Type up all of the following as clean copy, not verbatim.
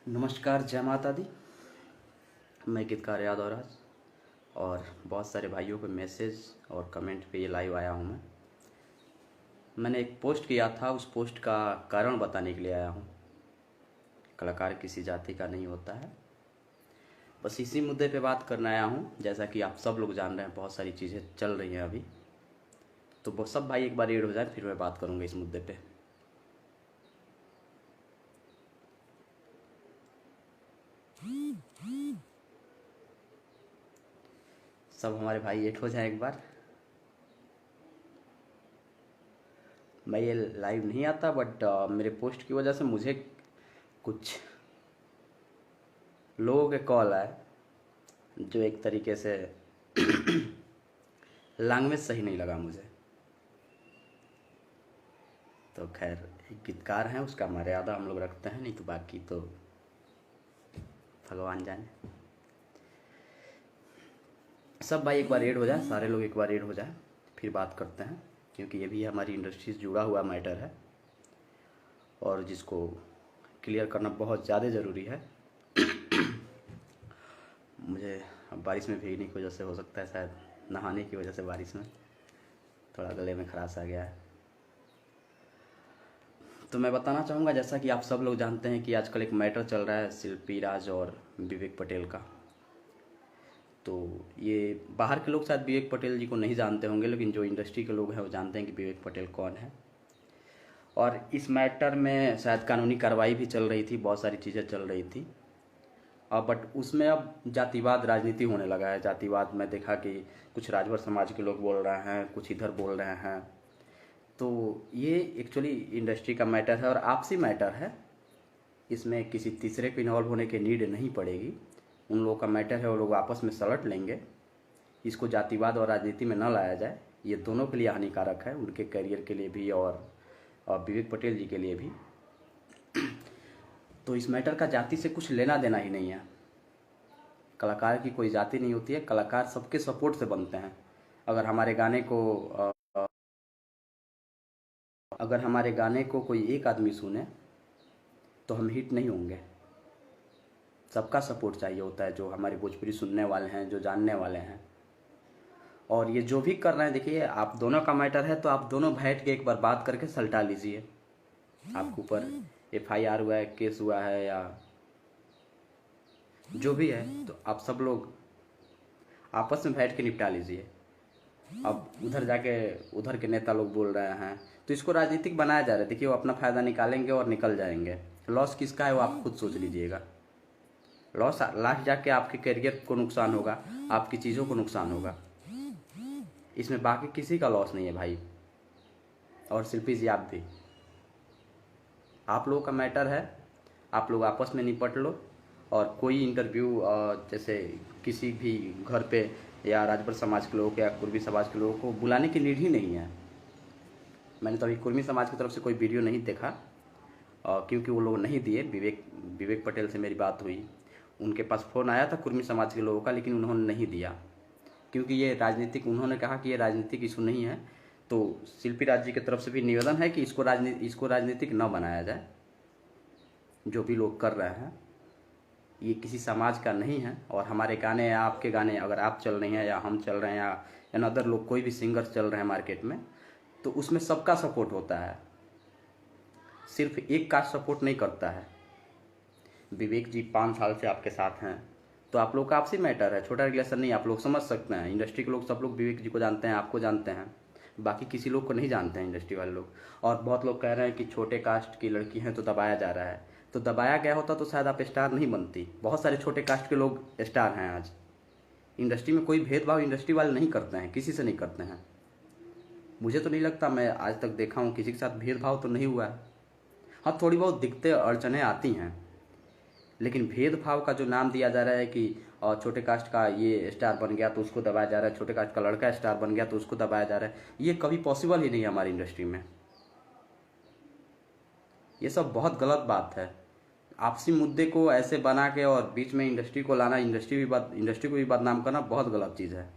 नमस्कार, जय माता दी। मैं गीतकार यादव राज और बहुत सारे भाइयों के मैसेज और कमेंट पे ये लाइव आया हूँ। मैंने एक पोस्ट किया था, उस पोस्ट का कारण बताने के लिए आया हूँ। कलाकार किसी जाति का नहीं होता है, बस इसी मुद्दे पे बात करने आया हूँ। जैसा कि आप सब लोग जान रहे हैं, बहुत सारी चीज़ें चल रही हैं अभी, तो वो सब भाई एक बार एड हो जाए, फिर मैं बात करूँगा इस मुद्दे पे। सब हमारे भाई एड हो जाए एक बार। मैं ये लाइव नहीं आता, बट मेरे पोस्ट की वजह से मुझे कुछ लोगों के कॉल आए जो एक तरीके से लैंग्वेज सही नहीं लगा मुझे। तो खैर, एक गीतकार हैं, उसका मर्यादा हम लोग रखते हैं, नहीं तो बाकी तो भगवान जाने। सब भाई एक बार ऐड हो जाए, सारे लोग एक बार ऐड हो जाए, फिर बात करते हैं, क्योंकि ये भी हमारी इंडस्ट्री से जुड़ा हुआ मैटर है और जिसको क्लियर करना बहुत ज़्यादा ज़रूरी है। मुझे बारिश में भीगने की वजह से, हो सकता है शायद नहाने की वजह से बारिश में थोड़ा गले में खराश आ गया है। तो मैं बताना चाहूँगा, जैसा कि आप सब लोग जानते हैं कि आजकल एक मैटर चल रहा है शिल्पी राज और विवेक पटेल का। तो ये बाहर के लोग शायद विवेक पटेल जी को नहीं जानते होंगे, लेकिन जो इंडस्ट्री के लोग हैं वो जानते हैं कि विवेक पटेल कौन है। और इस मैटर में शायद कानूनी कार्रवाई भी चल रही थी, बहुत सारी चीज़ें चल रही थी। अब बट उसमें अब जातिवाद राजनीति होने लगा है। जातिवाद में देखा कि कुछ राजभर समाज के लोग बोल रहे हैं, कुछ इधर बोल रहे हैं। तो ये एक्चुअली इंडस्ट्री का मैटर है और आपसी मैटर है। इसमें किसी तीसरे को इन्वॉल्व होने की नीड नहीं पड़ेगी। उन लोगों का मैटर है, वो लोग आपस में सलट लेंगे। इसको जातिवाद और राजनीति में न लाया जाए, ये दोनों के लिए हानिकारक है, उनके करियर के लिए भी और विवेक पटेल जी के लिए भी। तो इस मैटर का जाति से कुछ लेना देना ही नहीं है। कलाकार की कोई जाति नहीं होती है, कलाकार सबके सपोर्ट से बनते हैं। अगर हमारे गाने को अगर हमारे गाने को कोई एक आदमी सुने तो हम हिट नहीं होंगे। सबका सपोर्ट चाहिए होता है, जो हमारे भोजपुरी सुनने वाले हैं, जो जानने वाले हैं। और ये जो भी कर रहे हैं, देखिए आप दोनों का मैटर है, तो आप दोनों बैठ के एक बार बात करके सलटा लीजिए। आपके ऊपर FIR हुआ है, केस हुआ है या जो भी है, तो आप सब लोग आपस में बैठ के निपटा लीजिए। अब उधर जाके उधर के नेता लोग बोल रहे हैं, तो इसको राजनीतिक बनाया जा रहा है। देखिए, वो अपना फ़ायदा निकालेंगे और निकल जाएंगे। लॉस किसका है वो आप खुद सोच लीजिएगा। लॉस लास्ट जाके आपके करियर को नुकसान होगा, आपकी चीज़ों को नुकसान होगा। इसमें बाकी किसी का लॉस नहीं है भाई। और शिल्पी जी, आप भी, आप लोगों का मैटर है, आप लोग आपस में निपट लो। और कोई इंटरव्यू जैसे किसी भी घर पे या राजभर समाज के लोगों को या कुर्मी समाज के लोगों को बुलाने की नीड ही नहीं है। मैंने तो अभी कुर्मी समाज की तरफ से कोई वीडियो नहीं देखा, क्योंकि वो लोग नहीं दिए। विवेक पटेल से मेरी बात हुई, उनके पास फ़ोन आया था कुर्मी समाज के लोगों का, लेकिन उन्होंने नहीं दिया, क्योंकि ये राजनीतिक, उन्होंने कहा कि ये राजनीतिक इशू नहीं है। तो शिल्पी राज जी की तरफ से भी निवेदन है कि इसको राजनीतिक न बनाया जाए। जो भी लोग कर रहे हैं, ये किसी समाज का नहीं है। और हमारे गाने या आपके गाने, अगर आप चल रहे हैं या हम चल रहे हैं या अनदर लोग, कोई भी सिंगर्स चल रहे हैं मार्केट में, तो उसमें सबका सपोर्ट होता है, सिर्फ एक का सपोर्ट नहीं करता है। विवेक जी 5 साल से आपके साथ हैं, तो आप लोग का आपसी मैटर है, छोटा रिलेशन नहीं। आप लोग समझ सकते हैं, इंडस्ट्री के लोग सब लोग विवेक जी को जानते हैं, आपको जानते हैं, बाकी किसी लोग को नहीं जानते हैं इंडस्ट्री वाले लोग। और बहुत लोग कह रहे हैं कि छोटे कास्ट की लड़की हैं तो दबाया जा रहा है। तो दबाया गया होता तो शायद आप स्टार नहीं बनती। बहुत सारे छोटे कास्ट के लोग स्टार हैं आज। इंडस्ट्री में कोई भेदभाव इंडस्ट्री वाले नहीं करते हैं, किसी से नहीं करते हैं। मुझे तो नहीं लगता, मैं आज तक देखा हूँ किसी के साथ भेदभाव तो नहीं हुआ है। हाँ, थोड़ी बहुत दिक्कतें अड़चनें आती हैं, लेकिन भेदभाव का जो नाम दिया जा रहा है कि छोटे कास्ट का ये स्टार बन गया तो उसको दबाया जा रहा है, छोटे कास्ट का लड़का स्टार बन गया तो उसको दबाया जा रहा है, ये कभी पॉसिबल ही नहीं है हमारी इंडस्ट्री में। ये सब बहुत गलत बात है। आपसी मुद्दे को ऐसे बना के और बीच में इंडस्ट्री को लाना, इंडस्ट्री को भी बदनाम करना बहुत गलत चीज़ है।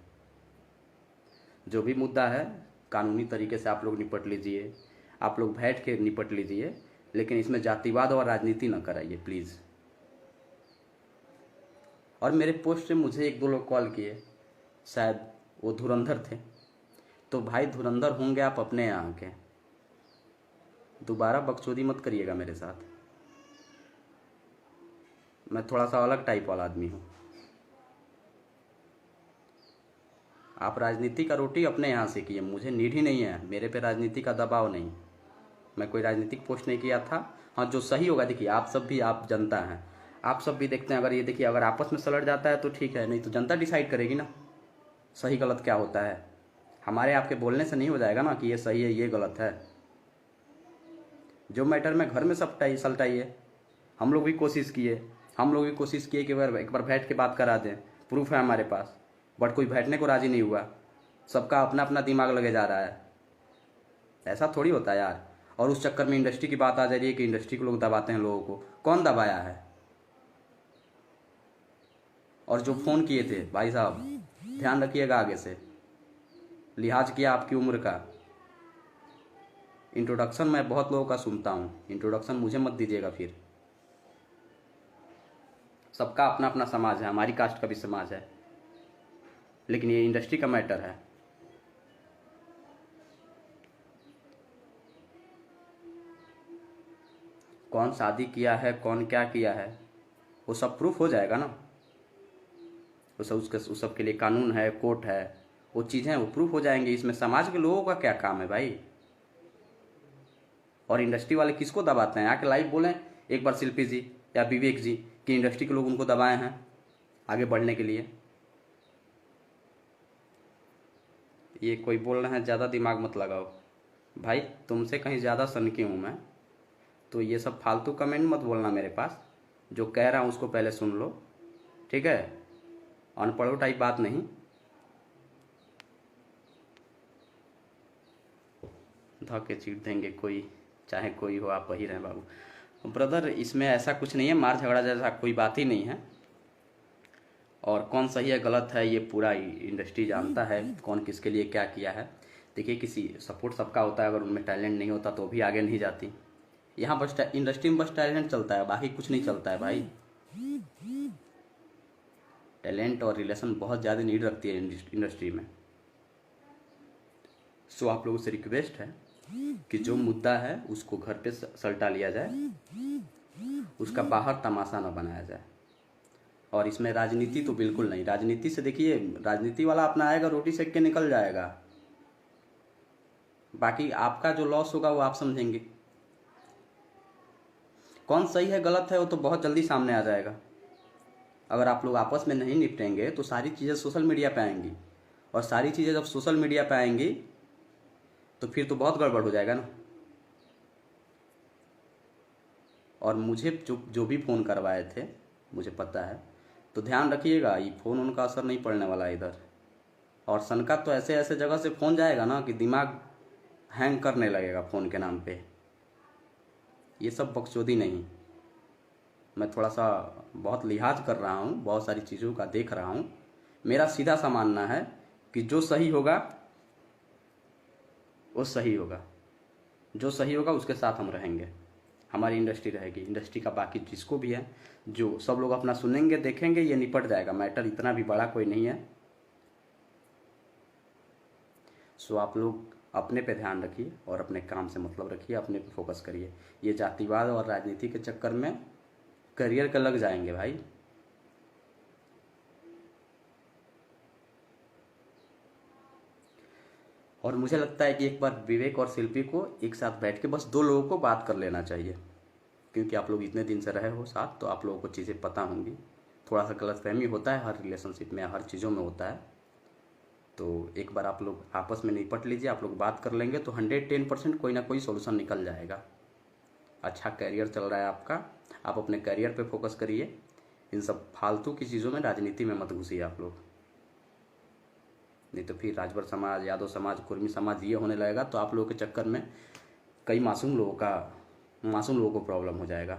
जो भी मुद्दा है, कानूनी तरीके से आप लोग निपट लीजिए, आप लोग बैठ के निपट लीजिए, लेकिन इसमें जातिवाद और राजनीति न कराइए प्लीज़। और मेरे पोस्ट से मुझे एक दो लोग कॉल किए, शायद वो धुरंधर थे। तो भाई धुरंधर होंगे आप अपने यहाँ के, दोबारा बकचोदी मत करिएगा मेरे साथ। मैं थोड़ा सा अलग टाइप वाला आदमी हूँ। आप राजनीति का रोटी अपने यहाँ से किए, मुझे नीड ही नहीं है, मेरे पे राजनीति का दबाव नहीं। मैं कोई राजनीतिक पोस्ट नहीं किया था। हाँ, जो सही होगा, देखिए आप सब भी, आप जनता हैं, आप सब भी देखते हैं। अगर ये देखिए, अगर आपस में सलट जाता है तो ठीक है, नहीं तो जनता डिसाइड करेगी ना सही गलत क्या होता है। हमारे आपके बोलने से नहीं हो जाएगा ना कि ये सही है ये गलत है। जो मैटर में घर में सलटाइए। हम लोग भी कोशिश किए, कि एक बार बैठ के बात करा दें, प्रूफ है हमारे पास, बट कोई बैठने को राजी नहीं हुआ। सबका अपना अपना दिमाग लगे जा रहा है। ऐसा थोड़ी होता है यार। और उस चक्कर में इंडस्ट्री की बात आ जा रही है कि इंडस्ट्री के लोग दबाते हैं लोगों को। कौन दबाया है? और जो फ़ोन किए थे भाई साहब, ध्यान रखिएगा, आगे से लिहाज किया आपकी उम्र का। इंट्रोडक्शन मैं बहुत लोगों का सुनता हूँ, इंट्रोडक्शन मुझे मत दीजिएगा फिर। सबका अपना अपना समाज है, हमारी कास्ट का भी समाज है, लेकिन ये इंडस्ट्री का मैटर है। कौन शादी किया है, कौन क्या किया है, वो सब प्रूफ हो जाएगा ना। वो सब उस सब के लिए कानून है, कोर्ट है, वो चीज़ें वो प्रूफ हो जाएंगे। इसमें समाज के लोगों का क्या काम है भाई? और इंडस्ट्री वाले किसको दबाते हैं? आके लाइव बोलें एक बार शिल्पी जी या विवेक जी कि इंडस्ट्री के लोग उनको दबाए हैं आगे बढ़ने के लिए। ये कोई बोल रहे हैं ज़्यादा दिमाग मत लगाओ। भाई तुमसे कहीं ज़्यादा सनकी हूँ मैं, तो ये सब फालतू कमेंट मत बोलना मेरे पास। जो कह रहा हूँ उसको पहले सुन लो, ठीक है? अनपढ़ो टाइप बात नहीं। धक्के चीट देंगे कोई, चाहे कोई हो, आप वही रहें बाबू। ब्रदर इसमें ऐसा कुछ नहीं है, मार झगड़ा जैसा कोई बात ही नहीं है। और कौन सही है गलत है ये पूरा इंडस्ट्री जानता है, कौन किसके लिए क्या किया है। देखिए किसी सपोर्ट सबका होता है, अगर उनमें टैलेंट नहीं होता तो भी आगे नहीं जाती। यहाँ बस इंडस्ट्री में बस टैलेंट चलता है, बाकी कुछ नहीं चलता है भाई। टैलेंट और रिलेशन बहुत ज़्यादा नीड रखती है इंडस्ट्री में। सो आप लोगों से रिक्वेस्ट है कि जो मुद्दा है उसको घर पे सलटा लिया जाए, उसका बाहर तमाशा न बनाया जाए। और इसमें राजनीति तो बिल्कुल नहीं। राजनीति से देखिए, राजनीति वाला अपना आएगा, रोटी सेक के निकल जाएगा, बाकी आपका जो लॉस होगा वो आप समझेंगे। कौन सही है गलत है वो तो बहुत जल्दी सामने आ जाएगा। अगर आप लोग आपस में नहीं निपटेंगे तो सारी चीज़ें सोशल मीडिया पे आएंगी, और सारी चीज़ें जब सोशल मीडिया पे आएंगी तो फिर तो बहुत गड़बड़ हो जाएगा ना। और मुझे जो भी फ़ोन करवाए थे मुझे पता है, तो ध्यान रखिएगा, ये फ़ोन उनका असर नहीं पड़ने वाला इधर। और सनका तो ऐसे ऐसे जगह से फ़ोन जाएगा ना कि दिमाग हैंग करने लगेगा फ़ोन के नाम पे। ये सब बकचोदी नहीं। मैं थोड़ा सा बहुत लिहाज कर रहा हूँ, बहुत सारी चीज़ों का देख रहा हूँ। मेरा सीधा सा मानना है कि जो सही होगा वो सही होगा, जो सही होगा उसके साथ हम रहेंगे, हमारी इंडस्ट्री रहेगी। इंडस्ट्री का बाकी जिसको भी है, जो सब लोग अपना सुनेंगे देखेंगे, ये निपट जाएगा। मैटर इतना भी बड़ा कोई नहीं है। सो आप लोग अपने पे ध्यान रखिए और अपने काम से मतलब रखिए, अपने पे फोकस करिए। ये जातिवाद और राजनीति के चक्कर में करियर का लग जाएंगे भाई। और मुझे लगता है कि एक बार विवेक और शिल्पी को एक साथ बैठ के बस दो लोगों को बात कर लेना चाहिए, क्योंकि आप लोग इतने दिन से रहे हो साथ, तो आप लोगों को चीज़ें पता होंगी। थोड़ा सा गलतफहमी होता है हर रिलेशनशिप में, हर चीज़ों में होता है। तो एक बार आप लोग आपस में निपट लीजिए, आप लोग बात कर लेंगे तो 110% कोई ना कोई सोल्यूशन निकल जाएगा। अच्छा करियर चल रहा है आपका, आप अपने करियर पे फोकस करिए। इन सब फालतू की चीज़ों में, राजनीति में मत घुसिए आप लोग, नहीं तो फिर राजभर समाज, यादव समाज, कुर्मी समाज ये होने लगेगा तो आप लोगों के चक्कर में कई मासूम लोगों को प्रॉब्लम हो जाएगा।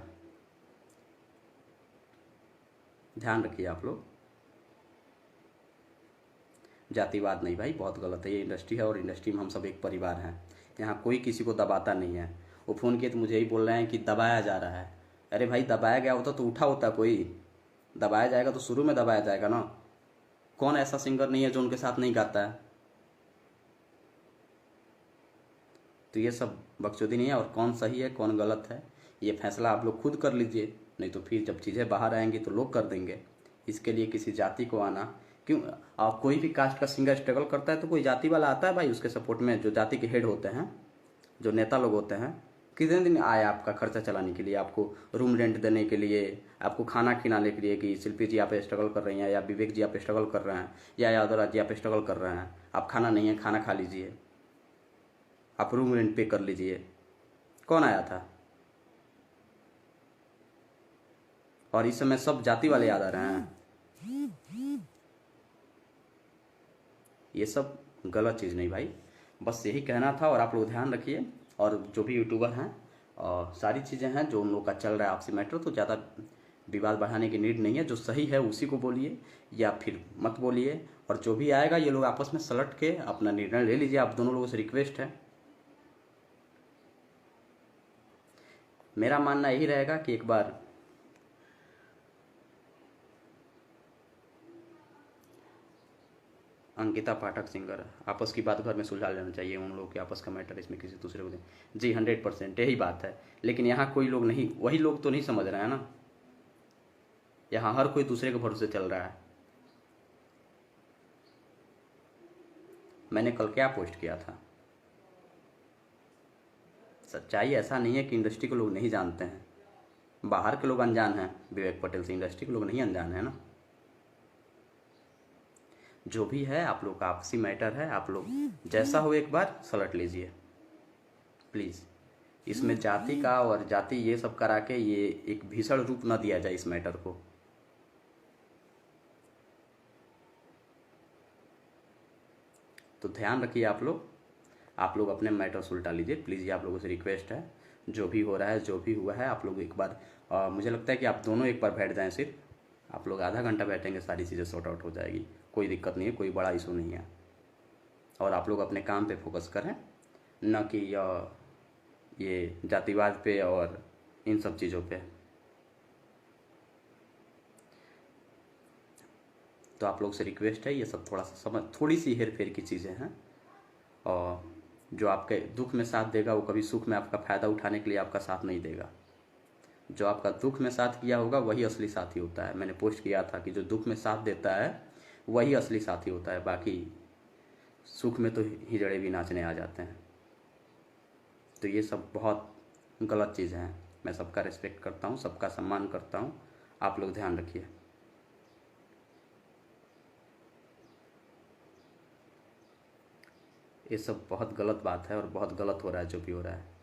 ध्यान रखिए आप लोग। जातिवाद नहीं भाई, बहुत गलत है। ये इंडस्ट्री है और इंडस्ट्री में हम सब एक परिवार हैं। यहाँ कोई किसी को दबाता नहीं है। वो फ़ोन किए तो मुझे यही बोल रहे हैं कि दबाया जा रहा है। अरे भाई दबाया गया होता तो उठा होता कोई। दबाया जाएगा तो शुरू में दबाया जाएगा ना। कौन ऐसा सिंगर नहीं है जो उनके साथ नहीं गाता है। तो ये सब बकचोदी नहीं है। और कौन सही है कौन गलत है ये फैसला आप लोग खुद कर लीजिए, नहीं तो फिर जब चीज़ें बाहर आएंगी तो लोग कर देंगे। इसके लिए किसी जाति को आना क्यों। आप कोई भी कास्ट का सिंगर स्ट्रगल करता है तो कोई जाति वाला आता है भाई उसके सपोर्ट में, जो जाति के हेड होते हैं, जो नेता लोग होते हैं। कितने दिन आए आपका खर्चा चलाने के लिए, आपको रूम रेंट देने के लिए, आपको खाना खिलाने के लिए कि शिल्पी जी आप स्ट्रगल कर रही हैं, या विवेक जी आप स्ट्रगल कर रहे हैं, या यादवराज जी आप स्ट्रगल कर रहे हैं, आप खाना नहीं है खाना खा लीजिए, आप रूम रेंट पे कर लीजिए। कौन आया था। और इस समय सब जाति वाले याद आ रहे हैं। ये सब गलत चीज़ नहीं भाई, बस यही कहना था। और आप लोग ध्यान रखिए। और जो भी यूट्यूबर हैं और सारी चीज़ें हैं जो उन लोग का चल रहा है आपसी मैटर, तो ज़्यादा विवाद बढ़ाने की नीड नहीं है। जो सही है उसी को बोलिए या फिर मत बोलिए। और जो भी आएगा ये लोग आपस में सलट के अपना निर्णय ले लीजिए। आप दोनों लोगों से रिक्वेस्ट है, मेरा मानना यही रहेगा कि एक बार अंकिता पाठक सिंगर आपस की बात घर में सुलझा लेना चाहिए। उन लोगों के आपस का मैटर इसमें किसी दूसरे को दें जी। 100% यही बात है। लेकिन यहाँ कोई लोग नहीं, वही लोग तो नहीं समझ रहे हैं ना। यहाँ हर कोई दूसरे के भरोसे चल रहा है। मैंने कल क्या पोस्ट किया था। सच्चाई ऐसा नहीं है कि इंडस्ट्री के लोग नहीं जानते हैं, बाहर के लोग अनजान हैं विवेक पटेल से, इंडस्ट्री के लोग नहीं अनजान है ना। जो भी है आप लोग का आपसी मैटर है, आप लोग जैसा हो एक बार सलट लीजिए प्लीज़। इसमें जाति का और जाति ये सब करा के ये एक भीषण रूप न दिया जाए इस मैटर को। तो ध्यान रखिए आप लोग अपने मैटर उल्टा लीजिए प्लीज़। ये आप लोगों से रिक्वेस्ट है। जो भी हो रहा है जो भी हुआ है आप लोग एक बार मुझे लगता है कि आप दोनों एक बार बैठ जाएं। सिर्फ आप लोग आधा घंटा बैठेंगे सारी चीज़ें सॉर्ट आउट हो जाएगी। कोई दिक्कत नहीं है, कोई बड़ा इशू नहीं है। और आप लोग अपने काम पे फोकस करें, न कि ये जातिवाद पे और इन सब चीज़ों पे। तो आप लोग से रिक्वेस्ट है ये सब थोड़ा सा समझ, थोड़ी सी हेर फेर की चीज़ें हैं। और जो आपके दुख में साथ देगा वो कभी सुख में आपका फ़ायदा उठाने के लिए आपका साथ नहीं देगा। जो आपका दुख में साथ किया होगा वही असली साथी होता है। मैंने पोस्ट किया था कि जो दुख में साथ देता है वही असली साथी होता है, बाकी सुख में तो हिजड़े भी नाचने आ जाते हैं। तो ये सब बहुत गलत चीज़ें हैं। मैं सबका रिस्पेक्ट करता हूँ, सबका सम्मान करता हूँ। आप लोग ध्यान रखिए। ये सब बहुत गलत बात है और बहुत गलत हो रहा है जो भी हो रहा है।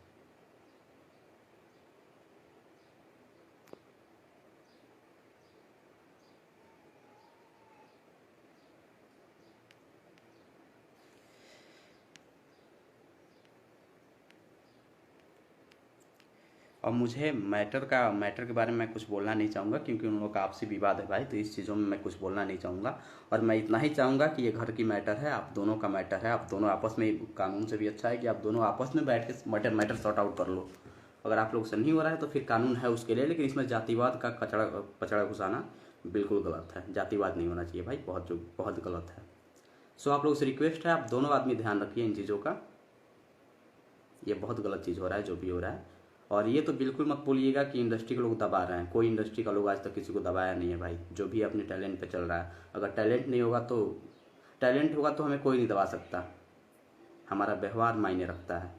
और मुझे मैटर के बारे में मैं कुछ बोलना नहीं चाहूँगा क्योंकि उन लोगों का आपसी विवाद है भाई, तो इस चीज़ों में मैं कुछ बोलना नहीं चाहूँगा। और मैं इतना ही चाहूँगा कि ये घर की मैटर है, आप दोनों का मैटर है, आप दोनों आपस में, कानून से भी अच्छा है कि आप दोनों आपस में बैठ के मैटर सॉर्ट आउट कर लो। अगर आप लोग से नहीं हो रहा है तो फिर कानून है उसके लिए, लेकिन इसमें जातिवाद का कचड़ा पचड़ा घुसाना बिल्कुल गलत है। जातिवाद नहीं होना चाहिए भाई, बहुत गलत है। सो आप लोग से रिक्वेस्ट है आप दोनों आदमी ध्यान रखिए इन चीज़ों का। ये बहुत गलत चीज़ हो रहा है जो भी हो रहा है। और ये तो बिल्कुल मत बोलिएगा कि इंडस्ट्री के लोग दबा रहे हैं। कोई इंडस्ट्री का लोग आज तक किसी को दबाया नहीं है भाई। जो भी अपने टैलेंट पे चल रहा है, अगर टैलेंट होगा तो हमें कोई नहीं दबा सकता। हमारा व्यवहार मायने रखता है।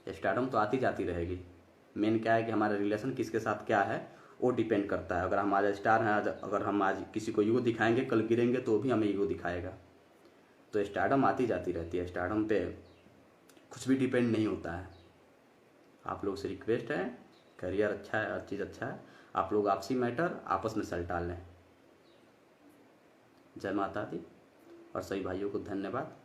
स्टारडम तो आती जाती रहेगी। मेन क्या है कि हमारा रिलेशन किसके साथ क्या है वो डिपेंड करता है। अगर हम आज स्टार हैं, अगर हम आज किसी को ईगो दिखाएंगे, कल गिरेंगे तो भी हमें ईगो दिखाएगा। तो स्टारडम आती जाती रहती है। स्टारडम पे कुछ भी डिपेंड नहीं होता है। आप लोग से रिक्वेस्ट है, करियर अच्छा है, हर चीज़ अच्छा है, आप लोग आपसी मैटर आपस में सलटा लें। जय माता दी। और सभी भाइयों को धन्यवाद।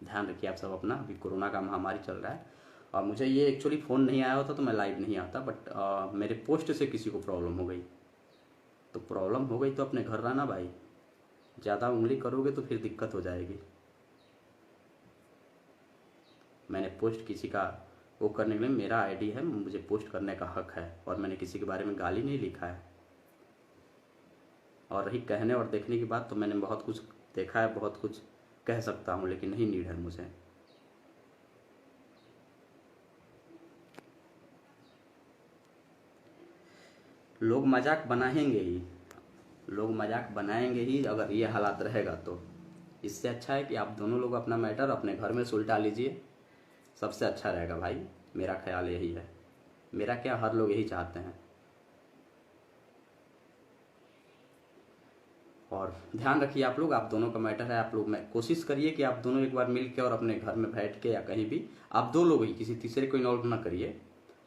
ध्यान रखिए आप सब अपना। अभी कोरोना का महामारी चल रहा है और मुझे ये एक्चुअली फ़ोन नहीं आया होता तो मैं लाइव नहीं आता, बट मेरे पोस्ट से किसी को प्रॉब्लम हो गई। तो प्रॉब्लम हो गई तो अपने घर रहना भाई। ज़्यादा उंगली करोगे तो फिर दिक्कत हो जाएगी। मैंने पोस्ट किसी का वो करने के लिए, मेरा आईडी है, मुझे पोस्ट करने का हक है। और मैंने किसी के बारे में गाली नहीं लिखा है। और रही कहने और देखने की बात, तो मैंने बहुत कुछ देखा है, बहुत कुछ कह सकता हूँ, लेकिन नहीं नीड है मुझे। लोग मजाक बनाएंगे ही, लोग मजाक बनाएंगे ही अगर ये हालात रहेगा तो। इससे अच्छा है कि आप दोनों लोग अपना मैटर अपने घर में सुलझा लीजिए, सबसे अच्छा रहेगा भाई। मेरा ख्याल यही है, मेरा क्या, हर लोग यही चाहते हैं। और ध्यान रखिए आप लोग, आप दोनों का मैटर है, आप लोग में कोशिश करिए कि आप दोनों एक बार मिल के और अपने घर में बैठ के या कहीं भी, आप दो लोग ही, किसी तीसरे को इन्वॉल्व ना करिए।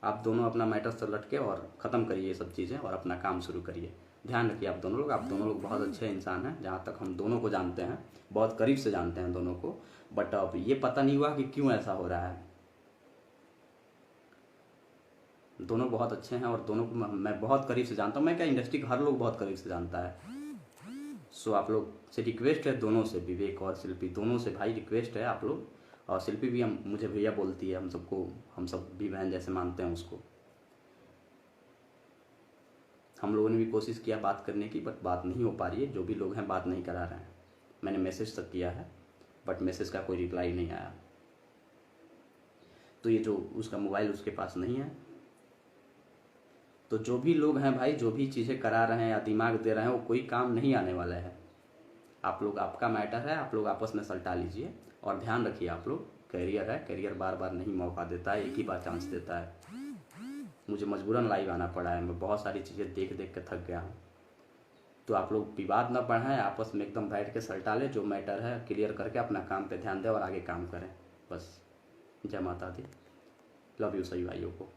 आप दोनों अपना मैटर सलट के और ख़त्म करिए ये सब चीज़ें और अपना काम शुरू करिए। ध्यान रखिए आप दोनों लोग बहुत अच्छे इंसान हैं, जहाँ तक हम दोनों को जानते हैं, बहुत करीब से जानते हैं दोनों को। बट अब ये पता नहीं हुआ कि क्यों ऐसा हो रहा है। दोनों बहुत अच्छे हैं और दोनों को मैं बहुत करीब से जानता हूँ, मैं क्या, इंडस्ट्री का हर लोग बहुत करीब से जानता है। सो आप लोग से रिक्वेस्ट है दोनों से, विवेक और शिल्पी दोनों से भाई रिक्वेस्ट है आप लोग। और शिल्पी भी हम मुझे भैया बोलती है, हम सबको, हम सब भी बहन जैसे मानते हैं उसको। हम लोगों ने भी कोशिश किया बात करने की, बट बात नहीं हो पा रही है, जो भी लोग हैं बात नहीं करा रहे हैं। मैंने मैसेज तक किया है, बट मैसेज का कोई रिप्लाई नहीं आया। तो ये जो उसका मोबाइल उसके पास नहीं है। तो जो भी लोग हैं भाई, जो भी चीज़ें करा रहे हैं या दिमाग दे रहे हैं, वो कोई काम नहीं आने वाला है। आप लोग, आपका मैटर है, आप लोग आपस में सलटा लीजिए। और ध्यान रखिए आप लोग, करियर है, करियर बार बार नहीं मौका देता है, एक ही बार चांस देता है। मुझे मजबूरन लाइव आना पड़ा है, मैं बहुत सारी चीज़ें देख देख के थक गया हूँ। तो आप लोग विवाद ना बढ़ाएं, आपस में एकदम बैठ के सलटा लें, जो मैटर है क्लियर करके अपना काम पे ध्यान दें और आगे काम करें बस। जय माता दी। लव यू सभी भाइयों को।